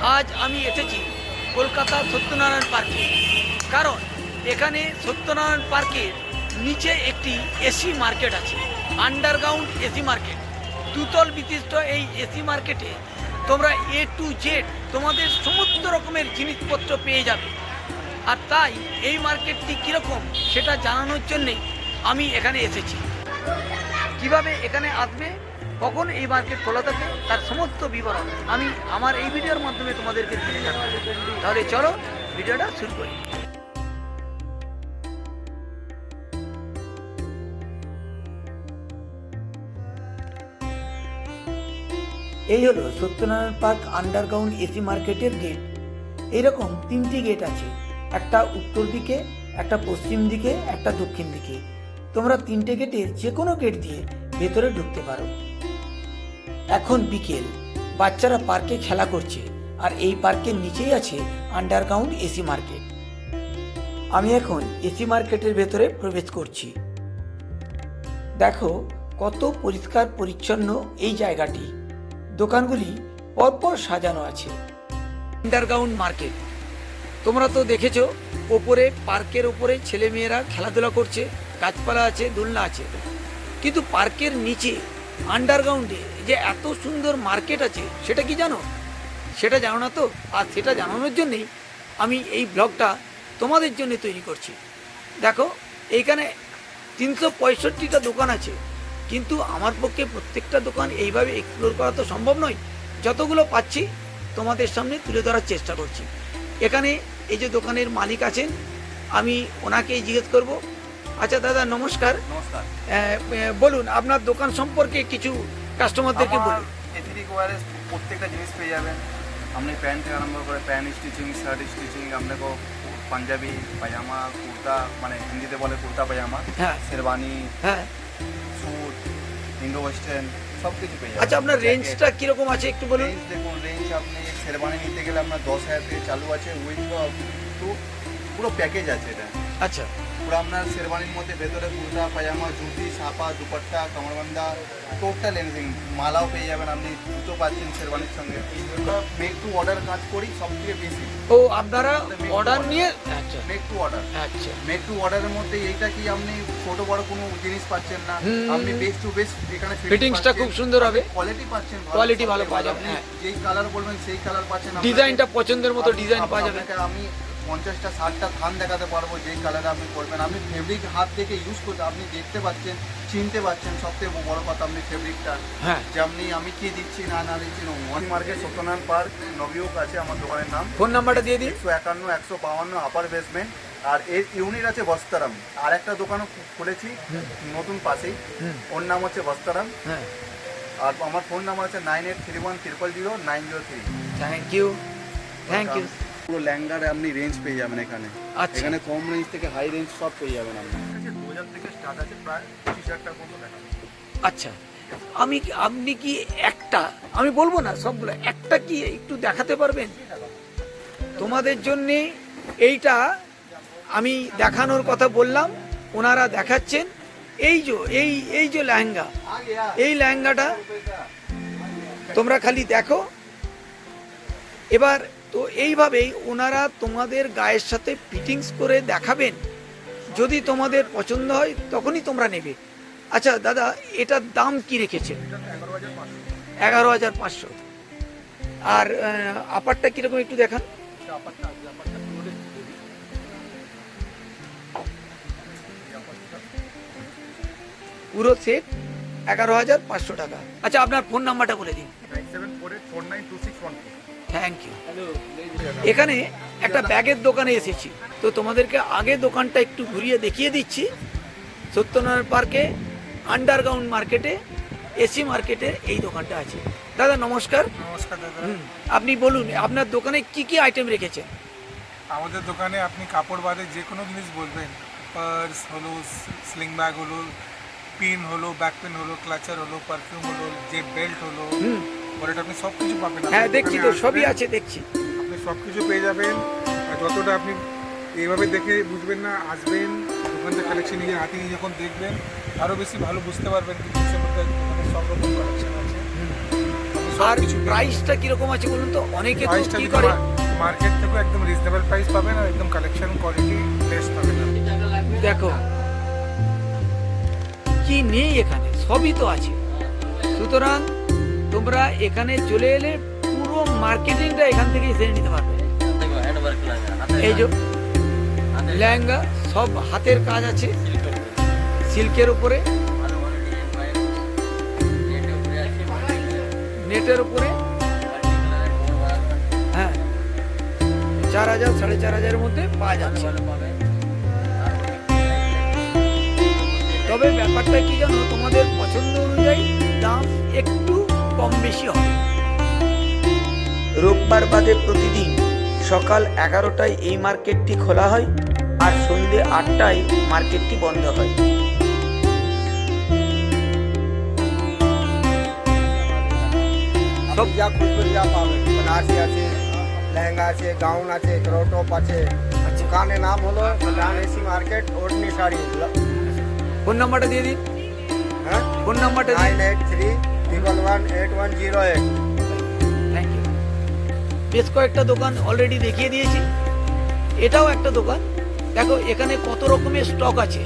আজ আমি এসেছি কলকাতা সত্যনারায়ণ পার্কে, কারণ এখানে সত্যনারায়ণ পার্কের নিচে একটি এসি মার্কেট আছে, আন্ডারগ্রাউন্ড এসি মার্কেট। দুতল বিশিষ্ট এই এসি মার্কেটে তোমরা এ টু জেড তোমাদের সমস্ত রকমের জিনিসপত্র পেয়ে যাবে। আর তাই এই মার্কেটটি কীরকম সেটা জানানোর জন্যেই আমি এখানে এসেছি। কিভাবে এখানে আসবে, কখন এই মার্কেট খোলা থাকে, তার সমস্ত বিবরণ আমি আমার এই ভিডিওর মাধ্যমে তোমাদেরকে দিয়ে থাকবো। তাহলে চলো ভিডিওটা শুরু করি। এই হলো সত্যনারায়ণ পার্ক আন্ডারগ্রাউন্ড এসি মার্কেটের গেট। এইরকম তিনটি গেট আছে, একটা উত্তর দিকে, একটা পশ্চিম দিকে, একটা দক্ষিণ দিকে। তোমরা তিনটে গেটের যে কোনো গেট দিয়ে ভেতরে ঢুকতে পারো। এখন বিকেল, বাচ্চারা পার্কে খেলা করছে, আর এই পার্কের নিচেই আছে আন্ডারগ্রাউন্ড এসি মার্কেট। আমি এখন এসি মার্কেটের ভেতরে প্রবেশ করছি। দেখো কত পরিষ্কার পরিচ্ছন্ন এই জায়গাটি। দোকানগুলি পরপর সাজানো আছে। আন্ডারগ্রাউন্ড মার্কেট তোমরা তো দেখেছো, ওপরে পার্কের ওপরে ছেলেমেয়েরা খেলাধুলা করছে, গাছপালা আছে, দোলনা আছে। কিন্তু পার্কের নিচে আন্ডারগ্রাউন্ডে যে এত সুন্দর মার্কেট আছে সেটা কি জানো? সেটা জানো না তো? আর সেটা জানানোর জন্যেই আমি এই ব্লগটা তোমাদের জন্য তৈরি করছি। দেখো এইখানে 365টা দোকান আছে, কিন্তু আমার পক্ষে প্রত্যেকটা দোকান এইভাবে এক্সপ্লোর করা তো সম্ভব নয়। যতগুলো পাচ্ছি তোমাদের সামনে তুলে ধরার চেষ্টা করছি। এখানে এই যে দোকানের মালিক আছেন, আমি ওনাকেই জিজ্ঞেস করব। আচ্ছা দাদা নমস্কার। নমস্কার। বলুন আপনার দোকান সম্পর্কে কিছু কাস্টমারদেরকে বলুন। এথনিক ওয়ারের প্রত্যেকটা জিনিস পেয়ে যাবেন। আপনি প্যান্ট থেকে আরম্ভ করে প্যান্ট স্টিচিং, শার্ট স্টিচিং, আপনাকে পাঞ্জাবি, পায়জামা, কুর্তা, মানে হিন্দিতে বলে কুর্তা পায়জামা, হ্যাঁ, শেরবানি, হ্যাঁ, স্যুট, ইন্ডো ওয়েস্টার্ন সব কিছু পেয়ে যাবেন। আচ্ছা আপনার রেঞ্জটা কীরকম আছে একটু বলুন। রেঞ্জ দেখুন, রেঞ্জ আপনি শেরবানি নিতে গেলে আপনার 10,000 থেকে চালু আছে, উইথ টু পুরো প্যাকেজ আছে এটা। আচ্ছা, পুরো আপনার শেরবানির মধ্যে ভেতরে কুর্তা পায়জামা, জুতি, ছাপা, দুপাট্টা, কামরবান্ধা, টোটাল এনিথিং, মালাও পেয়ে যাবেন। আপনি জুতো পাচ্ছেন শেরবানির সঙ্গে। মেক টু অর্ডার কাজ করি সব থেকে বেশি। ও আপনারা অর্ডার নিয়ে? আচ্ছা, মেক টু অর্ডার। আচ্ছা, মেক টু অর্ডারের মধ্যে এইটা কি আপনি ছোট বড় কোনো জিনিস পাচ্ছেন না, আপনি বেস্ট টু বেস্ট এখানে ফিটিংসটা খুব সুন্দর হবে, কোয়ালিটি পাচ্ছেন, কোয়ালিটি ভালো পাওয়া যাবে। আপনি যেই কালার বলবেন সেই কালার পাচ্ছেন, ডিজাইনটা পছন্দের মতো ডিজাইন পাওয়া যাবে। আমি 50টা 60টা থান দেখাতে পারবো যেই কালারে আপনি করবেন। আপনি ফেব্রিক হাত থেকে ইউজ করতে আপনি দেখতে পাচ্ছেন, চিনতে পাচ্ছেন। সবথেকে বড় কথা আপনি ফেব্রিকটা, হ্যাঁ, যে আমি কি দিচ্ছি না দিচ্ছি। ওয়ান মার্কেট সত্যনারায়ণ পার্ক নবীয়ক আছে আমার দোকানের নাম। ফোন নাম্বারটা দিয়ে দিন। 151 152 আপার বেসমেন্ট। আর এর ইউনিট আছে বস্তারাম। আর একটা দোকানও খুলেছি নতুন পাশেই, ওর নাম হচ্ছে বস্তারাম। হ্যাঁ, আর আমার ফোন নাম্বার আছে 9831000903। Thank you, thank you. পুরো ল্যাঙ্গার আপনি রেঞ্জ পেয়ে যাবেন এখানে। আচ্ছা, এখানে কম রেঞ্জ থেকে হাই রেঞ্জ সব পেয়ে যাবেন আপনি। 2000 থেকে স্টার্ট আছে, প্রায় 25,000 টাকা পর্যন্ত দেখা যায়। আচ্ছা, আপনি কি একটা, আমি বলবো না সবগুলো, একটা কি একটু দেখাতে পারবেন তোমাদের জন্যে? এইটা আমি দেখানোর কথা বললাম, ওনারা দেখাচ্ছেন। এই যে লেহেঙ্গা, এই লেহেঙ্গাটা তোমরা খালি দেখো। এবার তো এইভাবেই ওনারা তোমাদের গায়ের সাথে ফিটিংস করে দেখাবেন। যদি তোমাদের পছন্দ হয় তখনই তোমরা নেবে। আচ্ছা দাদা, এটার দাম কি রেখেছেন? 11,500। আর আপারটা কিরকম একটু দেখান। পুরো সেট 11,500 টাকা। আচ্ছা আপনার ফোন নাম্বারটা বলে দিন। 9748492614। Thank you. এখানে একটা ব্যাগের দোকানে এসেছি, তো তোমাদেরকে আগে দোকানটা একটু ঘুরিয়ে দেখিয়ে দিচ্ছি। সত্যনারায়ণ পার্কে আন্ডারগ্রাউন্ড মার্কেটে এসি মার্কেটে এই দোকানটা আছে। দাদা নমস্কার। নমস্কার দাদা। আপনি বলুন আপনার দোকানে কি কি আইটেম রেখেছেন? আমাদের দোকানে আপনি কাপড় বাদে যে কোনো জিনিস বলবেন, পার্স হলো, স্লিং ব্যাগ হলো, পিন হলো, ব্যাক পিন হলো, ক্লাচার হলো, পারফিউম হলো, যে বেল্ট হলো, ওটা আপনি সব কিছু পাবেন। হ্যাঁ দেখছি তো, সবই আছে দেখছি। আপনি সব কিছু পেয়ে যাবেন। আর যতটা আপনি এইভাবে দেখে বুঝবেন না, আসবেন দোকান থেকে কালেকশন নিজের হাতে নিয়ে যখন দেখবেন আরও বেশি ভালো বুঝতে পারবেন কি জিনিসের মধ্যে সব রকম কালেকশন আছে। আর কিছু প্রাইসটা কিরকম আছে বলুন তো? অনেকে তো প্রাইসটা কি করে, মার্কেট থেকে একদম রিজনেবল প্রাইস পাবেন আর একদম কালেকশন কোয়ালিটি বেস্ট পাবেন। দেখো কি নেই এখানে, সবই তো আছে। সুতরাং তোমরা এখানে চলে এলে পুরো মার্কেটিংটা এখান থেকেই সেরে নিতে পারবে। এই যে লেহেঙ্গা সব হাতের কাজ আছে, সিল্কের উপরে, নেটের উপরে। হ্যাঁ, 4,000 4,500 মধ্যে পাওয়া যাচ্ছে। তবে ব্যাপারটা কি জানো, তোমাদের পছন্দ অনুযায়ী দাম একটু কম বেশি হবে। রোববার বাদে প্রতিদিন সকাল 11টায় এই মার্কেটটি খোলা হয় আর সন্ধ্যে 8টায় মার্কেটটি বন্ধ হয়। সব যা খুঁজবেন যা পাবেন। বেনারসি আছে, লেহেঙ্গা আছে, গাউন আছে, ক্রপ আছে। দোকানের নাম হলো Pradhan AC market odhni sari. Phone নাম্বারটা দিয়ে দিন। হ্যাঁ, ফোন নাম্বারটা দিন। 9831118108। Thank you. বেশ কয়েকটা দোকান অলরেডি দেখিয়ে দিয়েছি, এটাও একটা দোকান। দেখো এখানে কত রকমের স্টক আছে।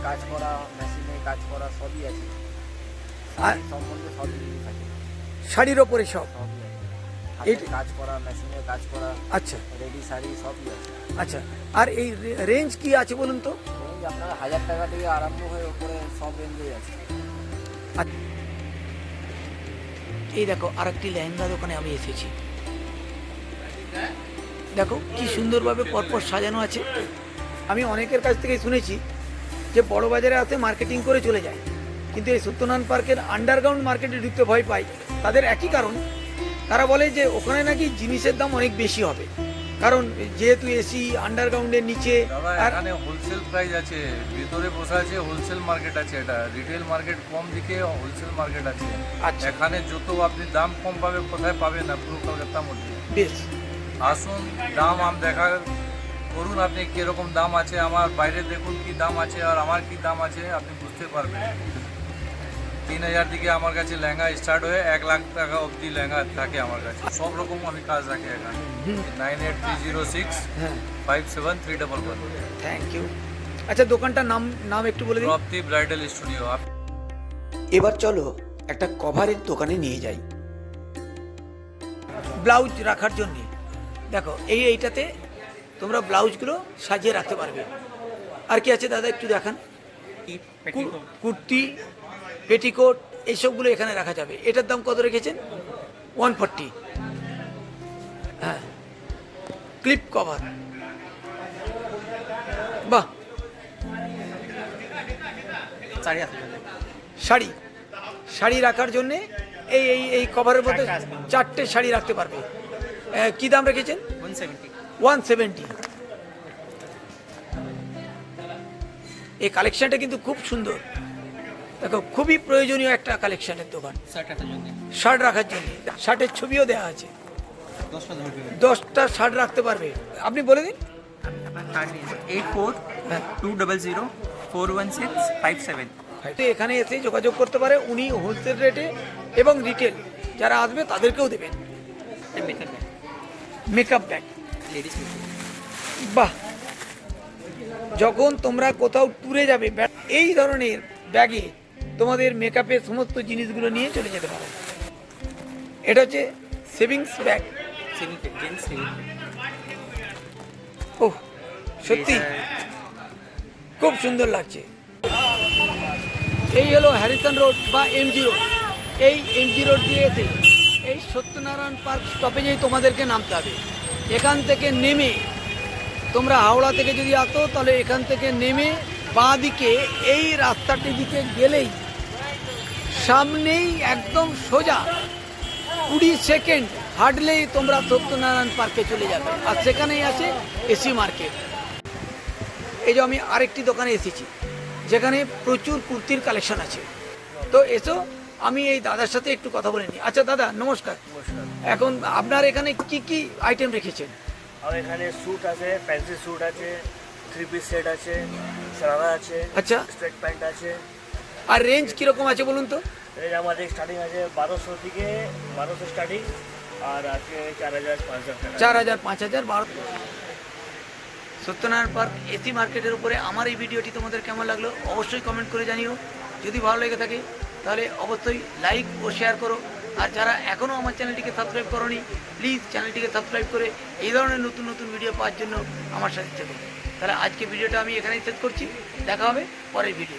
কাজ করা, মেশিনে কাজ করা সবই আছে। আর সম্বন্ধে সবই জিনিস আছে, শাড়ির ওপরে সব। সবই আছে। এই- হাতের কাজ করা, মেশিনে কাজ করা, আচ্ছা রেডি শাড়ি সবই আছে। আচ্ছা, আর এই রেঞ্জ কি আছে বলুন তো? রেঞ্জ আপনার 1000 টাকা থেকে আরম্ভ হয়ে উপরে সব রেঞ্জেই আছে। এই দেখো আরেকটি লেহেঙ্গা দোকানে আমি এসেছি। দেখো কি সুন্দরভাবে পরপর সাজানো আছে। আমি অনেকের কাছ থেকে শুনেছি যে বড় বাজারে আসে মার্কেটিং করে চলে যায়, কিন্তু এই সত্যনারায়ণ পার্কের আন্ডারগ্রাউন্ড মার্কেটে ঢুকতে ভয় পায়। তাদের একই কারণ, তারা বলে যে ওখানে নাকি জিনিসের দাম অনেক বেশি হবে, কারণ যেহেতু এসি আন্ডারগ্রাউন্ডের নিচে। দাদা আর এখানে হোলসেল প্রাইস আছে, ভিতরে বসে আছে হোলসেল মার্কেট আছে। এটা রিটেল মার্কেট কম দিকে হোলসেল মার্কেট আছে। আচ্ছা এখানে যত আপনি দাম কম পাবে কোথায় পাবেন না, পুরো কলকাতার মধ্যে। বেশ, আসুন দাম দেখা করুন, আপনি কিরকম দাম আছে, আমার বাইরে দেখুন কি দাম আছে আর আমার কি দাম আছে, আপনি বুঝতে পারবেন। 3000 থেকে আমার কাছে লেহেঙ্গা স্টার্ট হয়ে 1 লাখ টাকা অবধি লেহেঙ্গা থাকে আমার কাছে। সব রকম আমি কাজ রাখি এখানে। 98306 হ্যাঁ 57311। Thank you. আচ্ছা দোকানটার নাম একটু বলে দিন। Prapti bridal studio. এবার চলো একটা কভারের দোকানে নিয়ে যাই, ব্লাউজ রাখার জন্যে। দেখো এইটাতে তোমরা ব্লাউজগুলো সাজিয়ে রাখতে পারবে। আর কি আছে দাদা একটু দেখান। কুর্তি, পেটিকোট, এইসবগুলো এখানে রাখা যাবে। এটার দাম কত রেখেছেন? 140। হ্যাঁ, ক্লিপ কভার, বাহ। শাড়ি রাখার জন্যে এই কভারের মধ্যে 4টে শাড়ি রাখতে পারবে। কি দাম রেখেছেন? 170। এই কালেকশনটা কিন্তু খুব সুন্দর। দেখো খুবই প্রয়োজনীয় একটা কালেকশনের দোকান। শার্ট রাখার জন্য, শার্টের ছবিও দেওয়া আছে। 10টা শার্ট রাখতে পারবে। আপনি বলে দিন। 8420041657। তো এখানে এসে যোগাযোগ করতে পারে, উনি হোলসেল রেটে এবং রিটেল যারা আসবে তাদেরকেও দেবেন। মেকআপ ব্যাগ, বাহ। যখন তোমরা কোথাও ট্যুরে যাবে এই ধরনের ব্যাগে তোমাদের মেকআপের সমস্ত জিনিসগুলো নিয়ে চলে যেতে পারো। এটা হচ্ছে সেভিংস ব্যাগ। ওহ সত্যি খুব সুন্দর লাগছে। এই হলো হ্যারিসন রোড বা এমজি রোড। এই এমজি রোড দিয়ে এসে এই সত্যনারায়ণ পার্ক স্টপেজেই তোমাদেরকে নামতে হবে। এখান থেকে নেমে তোমরা হাওড়া থেকে যদি আসো তাহলে এখান থেকে নেমে বাঁ দিকে এই রাস্তাটি দিকে গেলেই সামনেই একদম সোজা 20 সেকেন্ড হাঁটলেই তোমরা সত্যনারায়ণ পার্কে চলে যাবে। আর সেখানেই আছে এসি মার্কেট। এই যে আমি আরেকটি দোকানে এসেছি যেখানে প্রচুর কুর্তির কালেকশন আছে। তো এসো আমি এই দাদার সাথে একটু কথা বলে নিই। আচ্ছা দাদা নমস্কার। এখন আপনার এখানে কি কি আইটেম রেখেছেন? আর এখানে স্যুট আছে, ফ্যান্সি স্যুট আছে, 3 পিস সেট আছে, সারারা আছে, আচ্ছা। স্ট্রেট প্যান্ট আছে। আর রেঞ্জ কীরকম আছে বলুন তো? এই আমাদের স্টার্টিং আছে 1200 থেকে 1200 স্টার্টিং, আর আছে 4000 5000 টাকা। 4000 5000 12। সত্যনারায়ণ পার্ক এসি মার্কেটের উপরে আমার এই ভিডিওটি তোমাদের কেমন লাগলো অবশ্যই কমেন্ট করে জানিও। যদি ভালো লেগে থাকে তাহলে অবশ্যই লাইক ও শেয়ার করো। আর যারা এখনও আমার চ্যানেলটিকে সাবস্ক্রাইব করোনি প্লিজ চ্যানেলটিকে সাবস্ক্রাইব করে এই ধরনের নতুন নতুন ভিডিও পাওয়ার জন্য আমার সাথে থেকো। তাহলে আজকে ভিডিওটা আমি এখানেই শেষ করছি, দেখা হবে পরের ভিডিও।